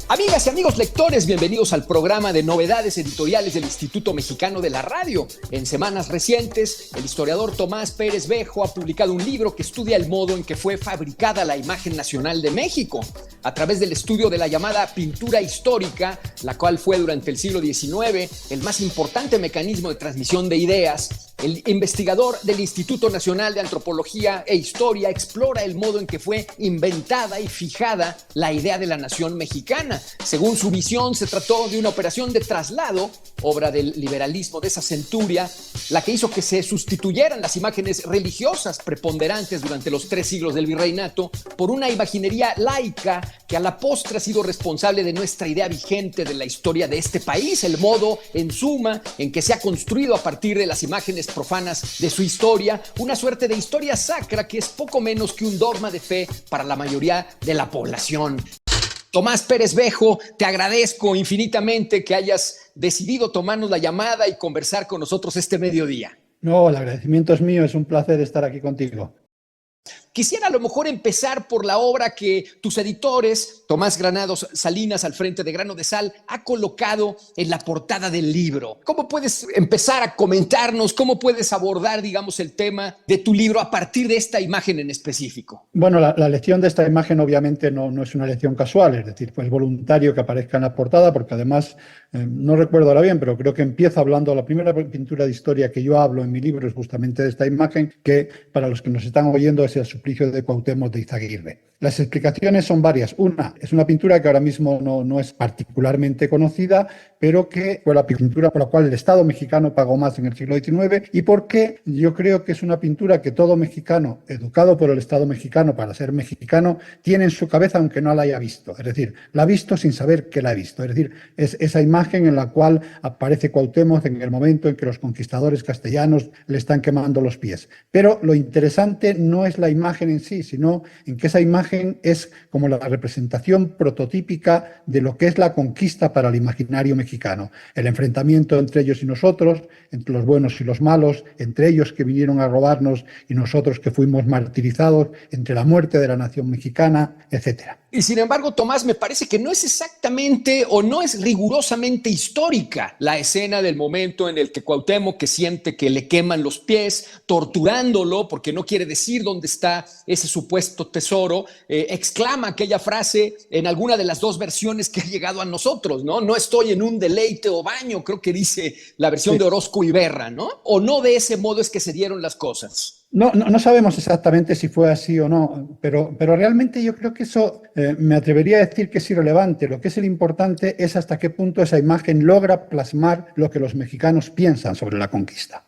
Amigas y amigos lectores, bienvenidos al programa de novedades editoriales del Instituto Mexicano de la Radio. En semanas recientes, el historiador Tomás Pérez Bejo ha publicado un libro que estudia el modo en que fue fabricada la imagen nacional de México, a través del estudio de la llamada pintura histórica, la cual fue durante el siglo XIX el más importante mecanismo de transmisión de ideas. El investigador del Instituto Nacional de Antropología e Historia explora el modo en que fue inventada y fijada la idea de la nación mexicana. Según su visión, se trató de una operación de traslado, obra del liberalismo de esa centuria, la que hizo que se sustituyeran las imágenes religiosas preponderantes durante los 3 siglos del virreinato por una imaginería laica que a la postre ha sido responsable de nuestra idea vigente de la historia de este país, el modo, en suma, en que se ha construido a partir de las imágenes profanas de su historia, una suerte de historia sacra que es poco menos que un dogma de fe para la mayoría de la población. Tomás Pérez Bejo, te agradezco infinitamente que hayas decidido tomarnos la llamada y conversar con nosotros este mediodía. No, el agradecimiento es mío, es un placer estar aquí contigo. Quisiera a lo mejor empezar por la obra que tus editores, Tomás Granados Salinas al frente de Grano de Sal, ha colocado en la portada del libro. ¿Cómo puedes empezar a comentarnos, cómo puedes abordar, digamos, el tema de tu libro a partir de esta imagen en específico? Bueno, la elección de esta imagen obviamente no es una elección casual, es decir, pues voluntario que aparezca en la portada, porque además, no recuerdo ahora bien, pero creo que empieza hablando, la primera pintura de historia que yo hablo en mi libro es justamente de esta imagen, que para los que nos están oyendo es el Suplicio de Cuauhtémoc de Izaguirre. Las explicaciones son varias. Una, es una pintura que ahora mismo no es particularmente conocida, pero que fue la pintura por la cual el Estado mexicano pagó más en el siglo XIX y porque yo creo que es una pintura que todo mexicano, educado por el Estado mexicano para ser mexicano, tiene en su cabeza aunque no la haya visto. Es decir, la ha visto sin saber que la ha visto. Es decir, es esa imagen en la cual aparece Cuauhtémoc en el momento en que los conquistadores castellanos le están quemando los pies. Pero lo interesante no es la imagen en sí, sino en que esa imagen es como la representación prototípica de lo que es la conquista para el imaginario mexicano. El enfrentamiento entre ellos y nosotros, entre los buenos y los malos, entre ellos que vinieron a robarnos y nosotros que fuimos martirizados, entre la muerte de la nación mexicana, etcétera. Y sin embargo, Tomás, me parece que no es exactamente o no es rigurosamente histórica la escena del momento en el que Cuauhtémoc, que siente que le queman los pies, torturándolo porque no quiere decir dónde está ese supuesto tesoro, exclama aquella frase en alguna de las dos versiones que ha llegado a nosotros, ¿no? No estoy en un deleite o baño, creo que dice la versión de Orozco y Berra, ¿no? O no de ese modo es que se dieron las cosas. No sabemos exactamente si fue así o no, pero realmente yo creo que eso me atrevería a decir que es irrelevante. Lo que es el importante es hasta qué punto esa imagen logra plasmar lo que los mexicanos piensan sobre la conquista.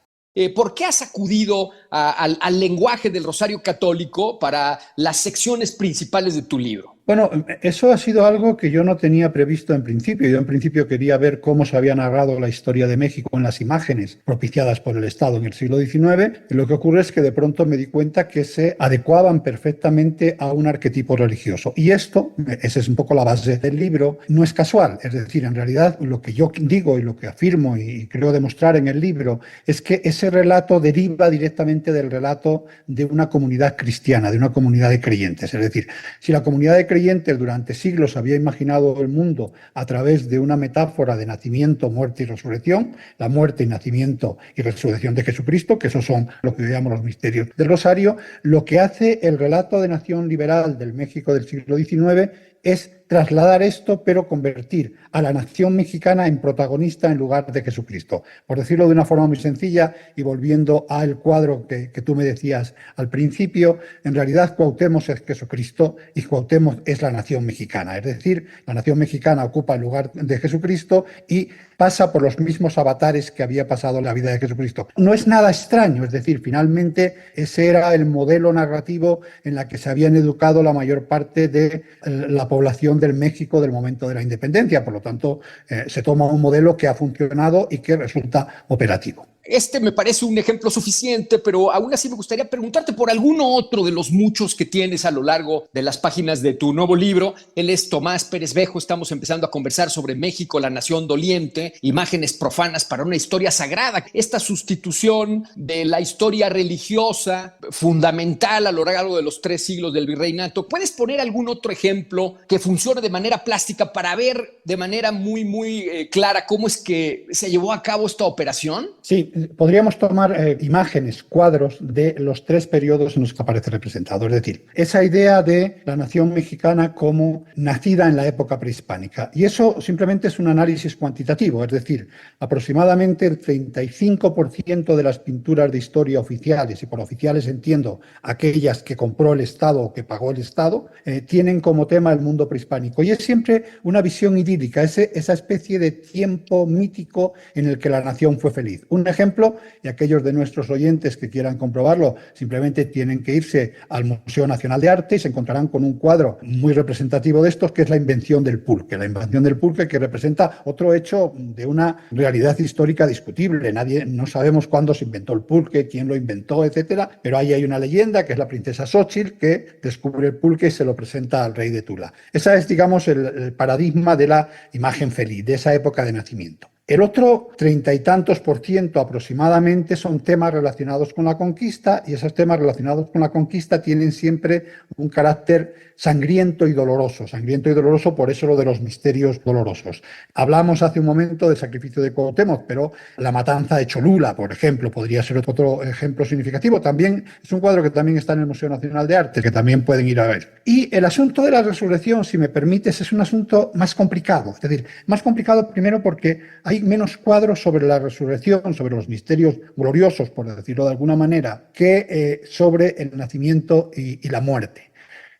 ¿Por qué has acudido al lenguaje del Rosario Católico para las secciones principales de tu libro? Bueno, eso ha sido algo que yo no tenía previsto en principio. Yo en principio quería ver cómo se había narrado la historia de México en las imágenes propiciadas por el Estado en el siglo XIX. Y lo que ocurre es que de pronto me di cuenta que se adecuaban perfectamente a un arquetipo religioso. Y esto, esa es un poco la base del libro, no es casual. Es decir, en realidad lo que yo digo y lo que afirmo y creo demostrar en el libro es que ese relato deriva directamente del relato de una comunidad cristiana, de una comunidad de creyentes. Es decir, si la comunidad de creyentes durante siglos había imaginado el mundo a través de una metáfora de nacimiento, muerte y resurrección, la muerte, nacimiento y resurrección de Jesucristo, que esos son lo que llamamos los misterios del Rosario, lo que hace el relato de nación liberal del México del siglo XIX es trasladar esto, pero convertir a la nación mexicana en protagonista en lugar de Jesucristo. Por decirlo de una forma muy sencilla y volviendo al cuadro que tú me decías al principio, en realidad Cuauhtémoc es Jesucristo y Cuauhtémoc es la nación mexicana. Es decir, la nación mexicana ocupa el lugar de Jesucristo y pasa por los mismos avatares que había pasado en la vida de Jesucristo. No es nada extraño, es decir, finalmente ese era el modelo narrativo en la que se habían educado la mayor parte de la población del México del momento de la independencia. Por lo tanto, se toma un modelo que ha funcionado y que resulta operativo. Este me parece un ejemplo suficiente, pero aún así me gustaría preguntarte por alguno otro de los muchos que tienes a lo largo de las páginas de tu nuevo libro. Él es Tomás Pérez Bejo. Estamos empezando a conversar sobre México, la nación doliente, imágenes profanas para una historia sagrada. Esta sustitución de la historia religiosa fundamental a lo largo de los 3 siglos del virreinato. ¿Puedes poner algún otro ejemplo que funcione mencione de manera plástica para ver de manera muy clara cómo es que se llevó a cabo esta operación? Sí, podríamos tomar imágenes, cuadros de los tres periodos en los que aparece representado. Es decir, esa idea de la nación mexicana como nacida en la época prehispánica. Y eso simplemente es un análisis cuantitativo, es decir, aproximadamente el 35% de las pinturas de historia oficiales, y por oficiales entiendo aquellas que compró el Estado o que pagó el Estado, tienen como tema el mundo prehispánico. Y es siempre una visión idílica, esa especie de tiempo mítico en el que la nación fue feliz. Un ejemplo, y aquellos de nuestros oyentes que quieran comprobarlo, simplemente tienen que irse al Museo Nacional de Arte y se encontrarán con un cuadro muy representativo de estos, que es la invención del pulque. La invención del pulque, que representa otro hecho de una realidad histórica discutible. No sabemos cuándo se inventó el pulque, quién lo inventó, etcétera, pero ahí hay una leyenda que es la princesa Xóchitl, que descubre el pulque y se lo presenta al rey de Tula. Esa es, digamos, el paradigma de la imagen feliz, de esa época de nacimiento. El otro 30 y tantos por ciento aproximadamente son temas relacionados con la conquista, y esos temas relacionados con la conquista tienen siempre un carácter sangriento y doloroso. Sangriento y doloroso, por eso lo de los misterios dolorosos. Hablamos hace un momento del sacrificio de Cuauhtémoc, pero la matanza de Cholula, por ejemplo, podría ser otro ejemplo significativo. También es un cuadro que también está en el Museo Nacional de Arte, que también pueden ir a ver. Y el asunto de la resurrección, si me permites, es un asunto más complicado. Es decir, más complicado primero porque hay menos cuadros sobre la resurrección, sobre los misterios gloriosos, por decirlo de alguna manera, que sobre el nacimiento y la muerte.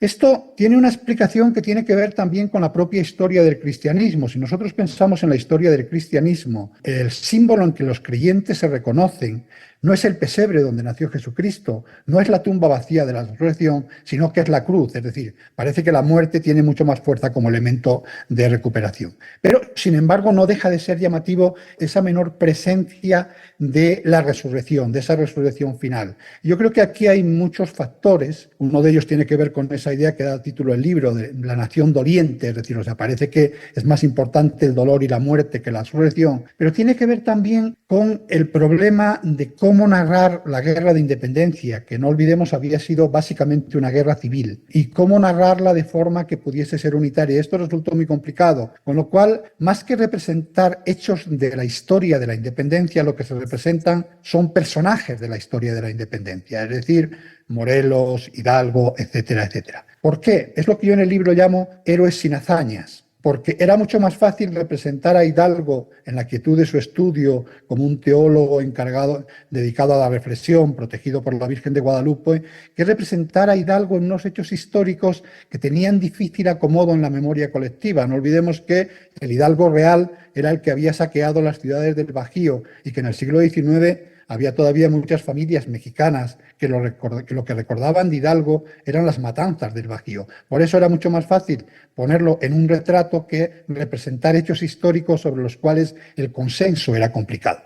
Esto tiene una explicación que tiene que ver también con la propia historia del cristianismo. Si nosotros pensamos en la historia del cristianismo, el símbolo en que los creyentes se reconocen no es el pesebre donde nació Jesucristo, no es la tumba vacía de la resurrección, sino que es la cruz. Es decir, parece que la muerte tiene mucho más fuerza como elemento de recuperación. Pero, sin embargo, no deja de ser llamativo esa menor presencia de la resurrección, de esa resurrección final. Yo creo que aquí hay muchos factores. Uno de ellos tiene que ver con esa idea que da título al libro, de la nación doliente. Es decir, o sea, parece que es más importante el dolor y la muerte que la resurrección. Pero tiene que ver también con el problema de cómo narrar la guerra de independencia, que no olvidemos había sido básicamente una guerra civil, y cómo narrarla de forma que pudiese ser unitaria. Esto resultó muy complicado, con lo cual, más que representar hechos de la historia de la independencia, lo que se representan son personajes de la historia de la independencia, es decir, Morelos, Hidalgo, etcétera, etcétera. ¿Por qué? Es lo que yo en el libro llamo héroes sin hazañas. Porque era mucho más fácil representar a Hidalgo en la quietud de su estudio como un teólogo dedicado a la reflexión, protegido por la Virgen de Guadalupe, que representar a Hidalgo en unos hechos históricos que tenían difícil acomodo en la memoria colectiva. No olvidemos que el Hidalgo real era el que había saqueado las ciudades del Bajío y que en el siglo XIX había todavía muchas familias mexicanas que lo que recordaban de Hidalgo eran las matanzas del Bajío. Por eso era mucho más fácil ponerlo en un retrato que representar hechos históricos sobre los cuales el consenso era complicado.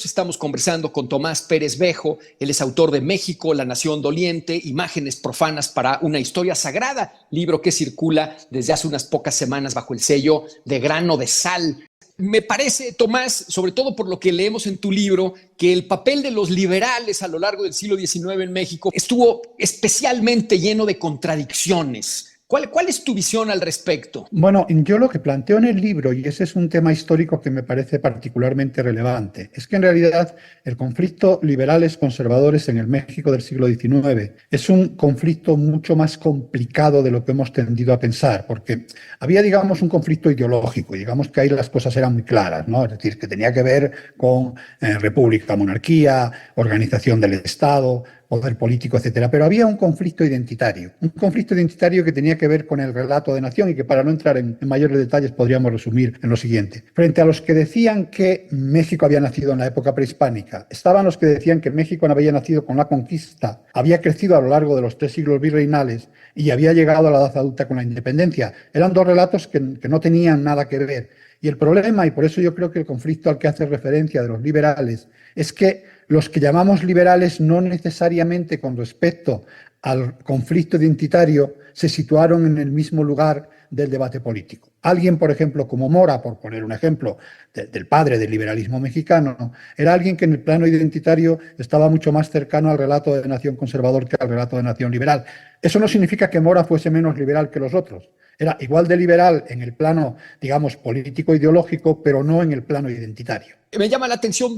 Estamos conversando con Tomás Pérez Bejo. Él es autor de México, la nación doliente, imágenes profanas para una historia sagrada, libro que circula desde hace unas pocas semanas bajo el sello de Grano de Sal. Me parece, Tomás, sobre todo por lo que leemos en tu libro, que el papel de los liberales a lo largo del siglo XIX en México estuvo especialmente lleno de contradicciones. ¿Cuál es tu visión al respecto? Bueno, yo lo que planteo en el libro, y ese es un tema histórico que me parece particularmente relevante, es que en realidad el conflicto liberales-conservadores en el México del siglo XIX es un conflicto mucho más complicado de lo que hemos tendido a pensar, porque había, digamos, un conflicto ideológico, y digamos que ahí las cosas eran muy claras, ¿no? Es decir, que tenía que ver con república, monarquía, organización del Estado, poder político, etcétera. Pero había un conflicto identitario que tenía que ver con el relato de nación y que, para no entrar en mayores detalles, podríamos resumir en lo siguiente. Frente a los que decían que México había nacido en la época prehispánica, estaban los que decían que México no había nacido con la conquista, había crecido a lo largo de los 3 siglos virreinales y había llegado a la edad adulta con la independencia. Eran dos relatos que no tenían nada que ver. Y el problema, y por eso yo creo que el conflicto al que hace referencia de los liberales, es que los que llamamos liberales no necesariamente con respecto al conflicto identitario se situaron en el mismo lugar del debate político. Alguien, por ejemplo, como Mora, por poner un ejemplo del padre del liberalismo mexicano, era alguien que en el plano identitario estaba mucho más cercano al relato de nación conservador que al relato de nación liberal. Eso no significa que Mora fuese menos liberal que los otros. Era igual de liberal en el plano, digamos, político-ideológico, pero no en el plano identitario. Me llama la atención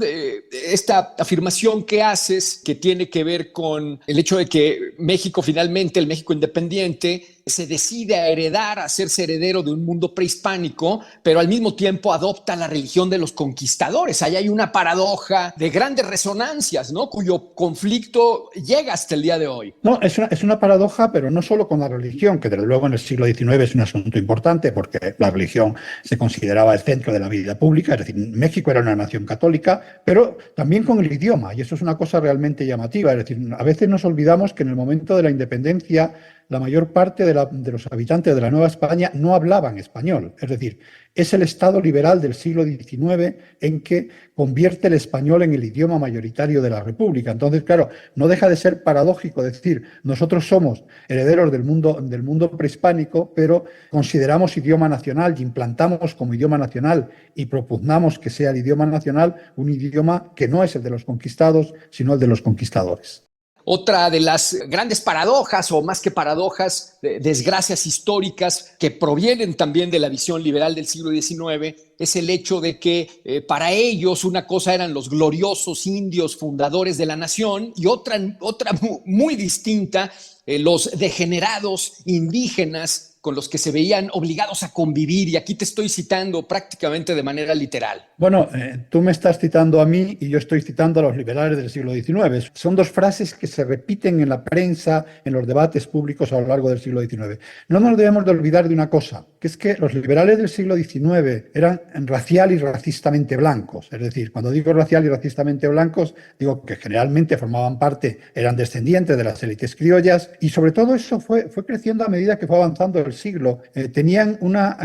esta afirmación que haces, que tiene que ver con el hecho de que México finalmente, el México independiente, se decide a heredar, a hacerse heredero de un mundo prehispánico, pero al mismo tiempo adopta la religión de los conquistadores. Ahí hay una paradoja de grandes resonancias, ¿no? Cuyo conflicto llega hasta el día de hoy. No, es una paradoja, pero no solo con la religión, que desde luego en el siglo XIX es un asunto importante, porque la religión se consideraba el centro de la vida pública, es decir, México era una nación católica, pero también con el idioma, y eso es una cosa realmente llamativa. Es decir, a veces nos olvidamos que en el momento de la independencia la mayor parte de los habitantes de la Nueva España no hablaban español. Es decir, es el Estado liberal del siglo XIX en que convierte el español en el idioma mayoritario de la República. Entonces, claro, no deja de ser paradójico decir, nosotros somos herederos del mundo prehispánico, pero consideramos idioma nacional y implantamos como idioma nacional y propugnamos que sea el idioma nacional un idioma que no es el de los conquistados, sino el de los conquistadores. Otra de las grandes paradojas, o más que paradojas, desgracias históricas que provienen también de la visión liberal del siglo XIX, es el hecho de que para ellos una cosa eran los gloriosos indios fundadores de la nación y otra muy distinta, los degenerados indígenas con los que se veían obligados a convivir, y aquí te estoy citando prácticamente de manera literal. Bueno, tú me estás citando a mí y yo estoy citando a los liberales del siglo XIX. Son dos frases que se repiten en la prensa, en los debates públicos a lo largo del siglo XIX. No nos debemos de olvidar de una cosa, que es que los liberales del siglo XIX eran racial y racistamente blancos. Es decir, cuando digo racial y racistamente blancos, digo que generalmente formaban parte, eran descendientes de las élites criollas, y sobre todo eso fue creciendo a medida que fue avanzando el siglo. Tenían una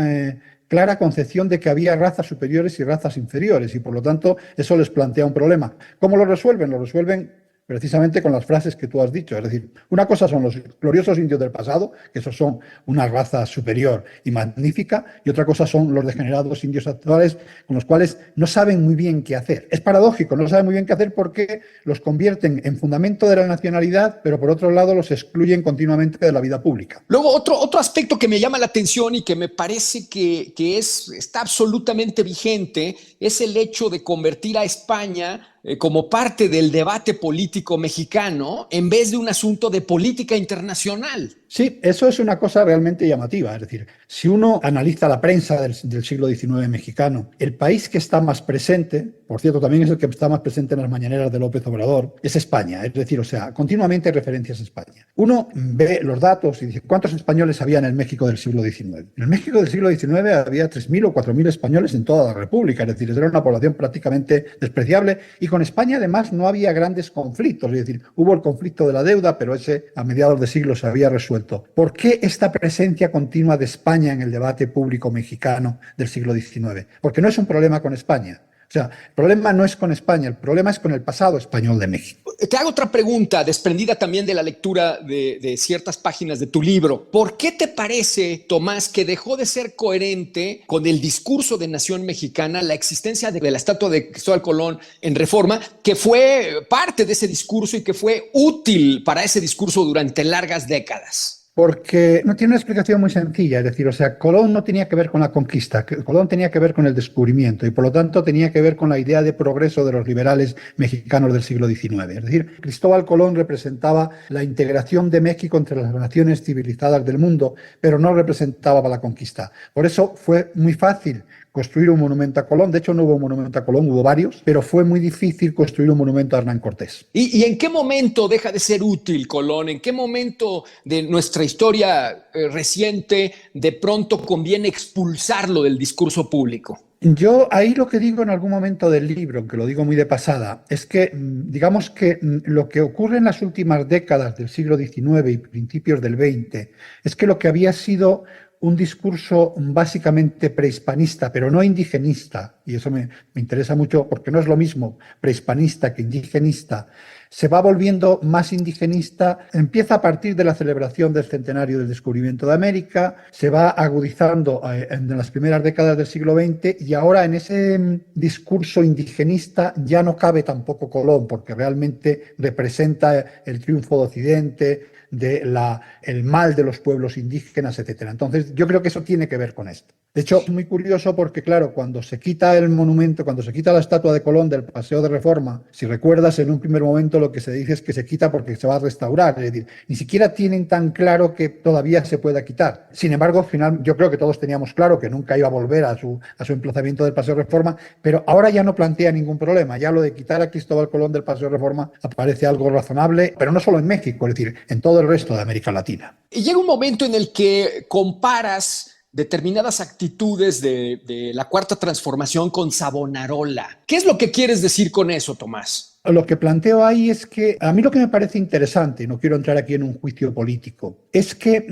clara concepción de que había razas superiores y razas inferiores, y por lo tanto eso les plantea un problema. ¿Cómo lo resuelven? Lo resuelven precisamente con las frases que tú has dicho. Es decir, una cosa son los gloriosos indios del pasado, que esos son una raza superior y magnífica, y otra cosa son los degenerados indios actuales, con los cuales no saben muy bien qué hacer. Es paradójico, no saben muy bien qué hacer porque los convierten en fundamento de la nacionalidad, pero por otro lado los excluyen continuamente de la vida pública. Luego, otro aspecto que me llama la atención y que me parece que está absolutamente vigente es el hecho de convertir a España como parte del debate político mexicano en vez de un asunto de política internacional. Sí, eso es una cosa realmente llamativa. Es decir, si uno analiza la prensa del siglo XIX mexicano, el país que está más presente, por cierto, también es el que está más presente en las mañaneras de López Obrador, es España. Es decir, o sea, continuamente hay referencias a España. Uno ve los datos y dice, ¿cuántos españoles había en el México del siglo XIX? En el México del siglo XIX había 3.000 o 4.000 españoles en toda la República. Es decir, era una población prácticamente despreciable, y con España además no había grandes conflictos. Es decir, hubo el conflicto de la deuda, pero ese a mediados de siglo se había resuelto. ¿Por qué esta presencia continua de España en el debate público mexicano del siglo XIX? Porque no es un problema con España. O sea, el problema no es con España, el problema es con el pasado español de México. Te hago otra pregunta, desprendida también de la lectura de ciertas páginas de tu libro. ¿Por qué te parece, Tomás, que dejó de ser coherente con el discurso de Nación Mexicana la existencia de la estatua de Cristóbal Colón en Reforma, que fue parte de ese discurso y que fue útil para ese discurso durante largas décadas? Porque no tiene una explicación muy sencilla, es decir, o sea, Colón no tenía que ver con la conquista, Colón tenía que ver con el descubrimiento y por lo tanto tenía que ver con la idea de progreso de los liberales mexicanos del siglo XIX. Es decir, Cristóbal Colón representaba la integración de México entre las naciones civilizadas del mundo, pero no representaba la conquista. Por eso fue muy fácil construir un monumento a Colón. De hecho, no hubo un monumento a Colón, hubo varios, pero fue muy difícil construir un monumento a Hernán Cortés. ¿Y en qué momento deja de ser útil Colón? ¿En qué momento de nuestra historia reciente de pronto conviene expulsarlo del discurso público? Yo ahí lo que digo en algún momento del libro, aunque lo digo muy de pasada, es que digamos que lo que ocurre en las últimas décadas del siglo XIX y principios del XX es que lo que había sido un discurso básicamente prehispanista, pero no indigenista, y eso me interesa mucho porque no es lo mismo prehispanista que indigenista, se va volviendo más indigenista, empieza a partir de la celebración del centenario del descubrimiento de América, se va agudizando en las primeras décadas del siglo XX, y ahora en ese discurso indigenista ya no cabe tampoco Colón, porque realmente representa el triunfo de Occidente, el mal de los pueblos indígenas, etcétera. Entonces, yo creo que eso tiene que ver con esto. De hecho, es muy curioso porque, claro, cuando se quita el monumento, cuando se quita la estatua de Colón del Paseo de Reforma, si recuerdas, en un primer momento lo que se dice es que se quita porque se va a restaurar. Es decir, ni siquiera tienen tan claro que todavía se pueda quitar. Sin embargo, al final, yo creo que todos teníamos claro que nunca iba a volver a su emplazamiento del Paseo de Reforma, pero ahora ya no plantea ningún problema. Ya lo de quitar a Cristóbal Colón del Paseo de Reforma aparece algo razonable, pero no solo en México, es decir, en todo el resto de América Latina. Y llega un momento en el que comparas determinadas actitudes de la Cuarta Transformación con Savonarola. ¿Qué es lo que quieres decir con eso, Tomás? Lo que planteo ahí es que a mí lo que me parece interesante, y no quiero entrar aquí en un juicio político, es que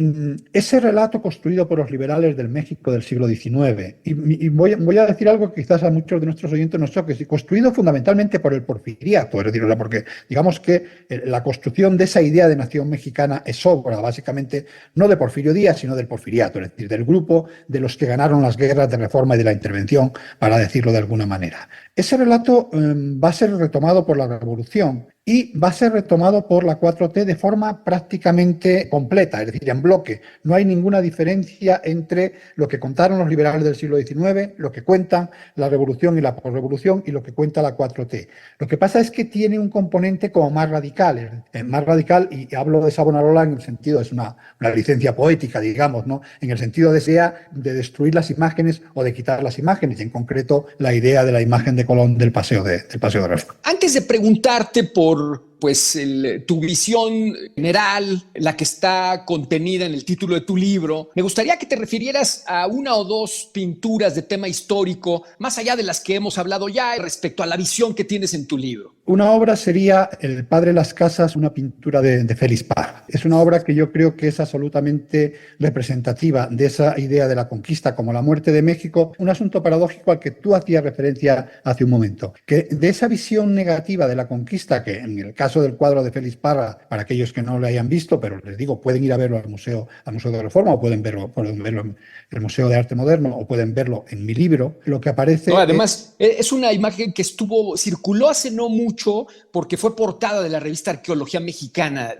ese relato construido por los liberales del México del siglo XIX, y voy a decir algo que quizás a muchos de nuestros oyentes nos choque, construido fundamentalmente por el porfiriato, es decir, porque digamos que la construcción de esa idea de nación mexicana es obra, básicamente, no de Porfirio Díaz, sino del porfiriato, es decir, del grupo de los que ganaron las guerras de reforma y de la intervención, para decirlo de alguna manera. Ese relato va a ser retomado por la Revolución y va a ser retomado por la 4T de forma prácticamente completa, es decir, en bloque. No hay ninguna diferencia entre lo que contaron los liberales del siglo XIX, lo que cuentan la Revolución y la posrevolución y lo que cuenta la 4T. Lo que pasa es que tiene un componente como más radical, y hablo de Savonarola en el sentido, es una licencia poética, digamos, ¿no? En el sentido de destruir las imágenes o de quitar las imágenes, y en concreto la idea de la imagen de Colón del Paseo de Reforma. Antes de preguntarte por tu visión general, la que está contenida en el título de tu libro, me gustaría que te refirieras a una o dos pinturas de tema histórico, más allá de las que hemos hablado ya, respecto a la visión que tienes en tu libro. Una obra sería El Padre Las Casas, una pintura de Félix Parra. Es una obra que yo creo que es absolutamente representativa de esa idea de la conquista como la muerte de México, un asunto paradójico al que tú hacías referencia hace un momento, que de esa visión negativa de la conquista, que en el caso del cuadro de Félix Parra, para aquellos que no lo hayan visto, pero les digo, pueden ir a verlo al Museo de Reforma, o pueden verlo en el Museo de Arte Moderno, o pueden verlo en mi libro, lo que aparece... No, además, es una imagen que circuló hace no mucho, porque fue portada de la revista Arqueología Mexicana,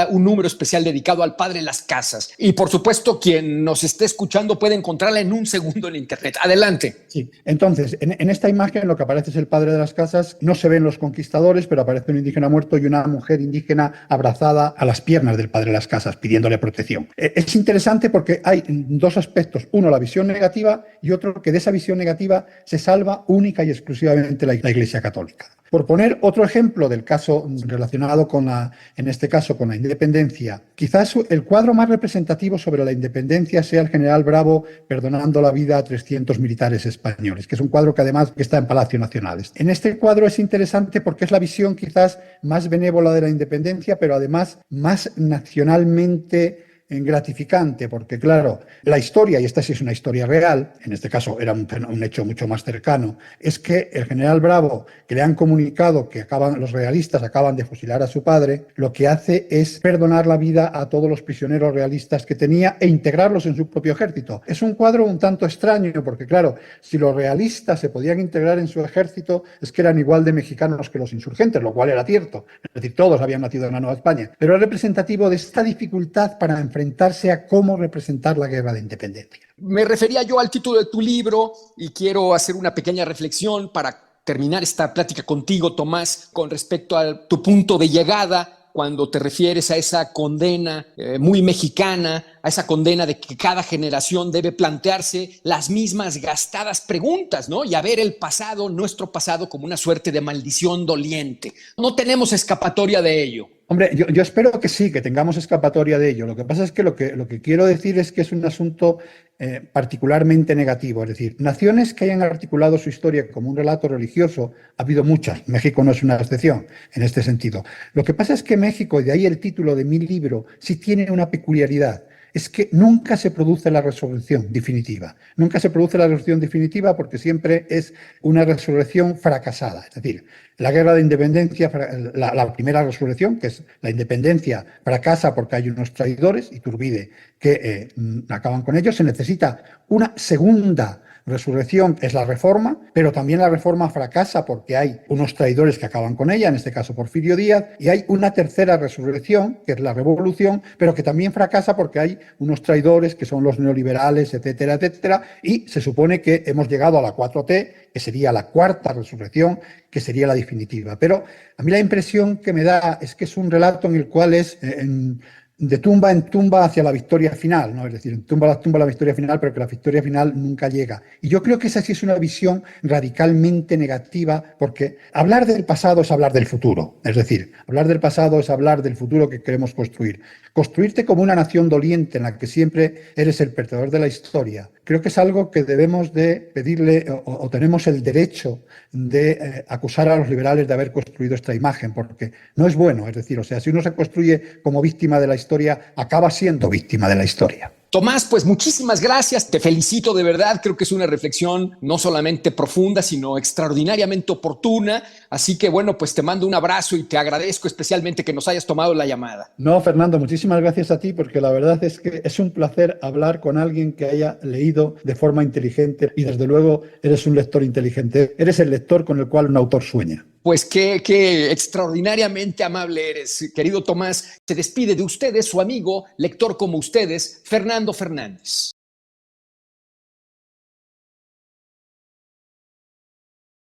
un número especial dedicado al Padre Las Casas. Y por supuesto, quien nos esté escuchando puede encontrarla en un segundo en internet. Adelante. Sí, entonces, en esta imagen lo que aparece es el Padre de las Casas. No se ven los conquistadores, pero aparece un indígena muerto y una mujer indígena abrazada a las piernas del Padre de las Casas, pidiéndole protección. Es interesante porque hay dos aspectos. Uno, la visión negativa, y otro, que de esa visión negativa se salva única y exclusivamente la Iglesia Católica. Por poner otro ejemplo del caso relacionado en este caso con la independencia, quizás el cuadro más representativo sobre la independencia sea el general Bravo perdonando la vida a 300 militares españoles, que es un cuadro que además está en Palacio Nacional. En este cuadro es interesante porque es la visión quizás más benévola de la independencia, pero además más nacionalmente gratificante, porque claro, la historia, y esta sí es una historia real, en este caso era un hecho mucho más cercano, es que el general Bravo, que le han comunicado que los realistas acaban de fusilar a su padre, lo que hace es perdonar la vida a todos los prisioneros realistas que tenía e integrarlos en su propio ejército. Es un cuadro un tanto extraño, porque claro, si los realistas se podían integrar en su ejército, es que eran igual de mexicanos que los insurgentes, lo cual era cierto, es decir, todos habían nacido en la Nueva España, pero es representativo de esta dificultad para enfrentarse a cómo representar la guerra de independencia. Me refería yo al título de tu libro y quiero hacer una pequeña reflexión para terminar esta plática contigo, Tomás, con respecto a tu punto de llegada, cuando te refieres a esa condena muy mexicana, a esa condena de que cada generación debe plantearse las mismas gastadas preguntas, ¿no? Y a ver el pasado, nuestro pasado, como una suerte de maldición doliente. No tenemos escapatoria de ello. Hombre, yo espero que sí, que tengamos escapatoria de ello. Lo que pasa es que lo que quiero decir es que es un asunto particularmente negativo. Es decir, naciones que hayan articulado su historia como un relato religioso, ha habido muchas. México no es una excepción en este sentido. Lo que pasa es que México, y de ahí el título de mi libro, sí tiene una peculiaridad. Es que nunca se produce la resurrección definitiva. Nunca se produce la resurrección definitiva porque siempre es una resurrección fracasada. Es decir, la guerra de independencia, la primera resurrección, que es la independencia, fracasa porque hay unos traidores, Iturbide, que acaban con ellos. Se necesita una segunda resurrección es la Reforma, pero también la Reforma fracasa porque hay unos traidores que acaban con ella, en este caso Porfirio Díaz, y hay una tercera resurrección, que es la Revolución, pero que también fracasa porque hay unos traidores que son los neoliberales, etcétera, etcétera, y se supone que hemos llegado a la 4T, que sería la cuarta resurrección, que sería la definitiva. Pero a mí la impresión que me da es que es un relato en el cual es de tumba en tumba hacia la victoria final, ¿no? Es decir, en tumba a tumba la victoria final, pero que la victoria final nunca llega. Y yo creo que esa sí es una visión radicalmente negativa, porque hablar del pasado es hablar del futuro. Es decir, hablar del pasado es hablar del futuro que queremos construir. Construirte como una nación doliente en la que siempre eres el perdedor de la historia, creo que es algo que debemos de pedirle o tenemos el derecho de acusar a los liberales de haber construido esta imagen, porque no es bueno. Es decir, o sea, si uno se construye como víctima de la historia, acaba siendo víctima de la historia. Tomás, pues muchísimas gracias, te felicito de verdad, creo que es una reflexión no solamente profunda, sino extraordinariamente oportuna, así que bueno, pues te mando un abrazo y te agradezco especialmente que nos hayas tomado la llamada. No, Fernando, muchísimas gracias a ti, porque la verdad es que es un placer hablar con alguien que haya leído de forma inteligente y desde luego eres un lector inteligente, eres el lector con el cual un autor sueña. Pues qué extraordinariamente amable eres, querido Tomás. Se despide de ustedes su amigo, lector como ustedes, Fernando Fernández.